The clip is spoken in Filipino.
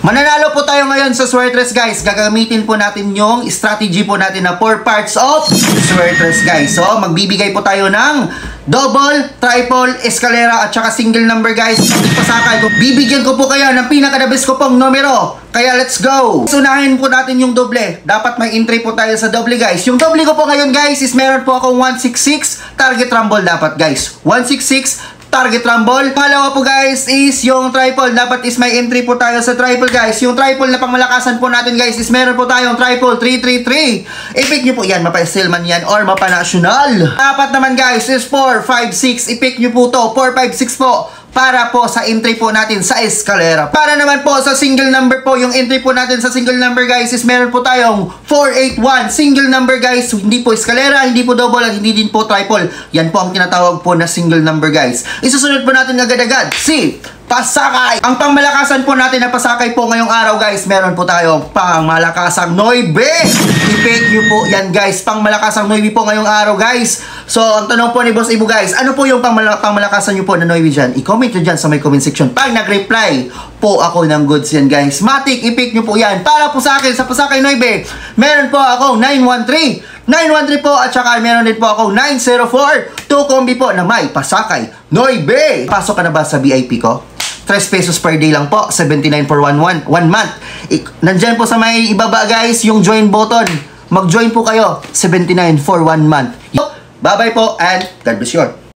Mananalo po tayo ngayon sa Swertres guys. Gagamitin po natin yung strategy po natin na 4 parts of Swertres guys. So, magbibigay po tayo ng double, triple, escalera at saka single number guys. Pasakay ko. Bibigyan ko po kayo ng pinaka-the-best ko pong numero. Kaya let's go! Unahin po natin yung doble. Dapat may entry po tayo sa doble guys. Yung doble ko po ngayon guys is meron po akong 166 target rumble dapat guys. 166 target rumble. Pangalawa po guys is yung triple. Dapat is may entry po tayo sa triple guys. Yung triple na pangmalakasan po natin guys is meron po tayong triple 333. I-pick nyo po yan. Mapa-SL man yan or mapa-national. Dapat naman guys is 4, 5, 6. I-pick nyo po to. 4, 5, 6 po. Para po sa entry po natin sa escalera. Para naman po sa single number po, yung entry po natin sa single number guys is meron po tayong 481. Single number guys, hindi po escalera, hindi po double, at hindi din po triple. Yan po ang tinatawag po na single number guys. Isusunod po natin agad-agad si pasakay. Ang pangmalakasan po natin na pasakay po ngayong araw guys, meron po tayong pangmalakasang Noibe. I-pick nyo po yan guys, pangmalakasang Noibe po ngayong araw guys. So, ang tanong po ni Boss Ibu guys, ano po yung pangmalakasan nyo po na Noibe dyan? I-comment nyo dyan sa may comment section. Pag nag-reply po ako ng goods yan guys. Matik, i-pick nyo po yan. Para po sa akin, sa pasakay Noibe, meron po ako 913 po at saka meron din po ako 904. 2 combi po na may pasakay Noibe. Pasok ka na ba sa VIP ko? 3 pesos per day lang po, 79 for 1 month. Nandyan po sa may ibaba guys, yung join button. Mag-join po kayo, 79 for 1 month. Bye-bye po and God bless you all.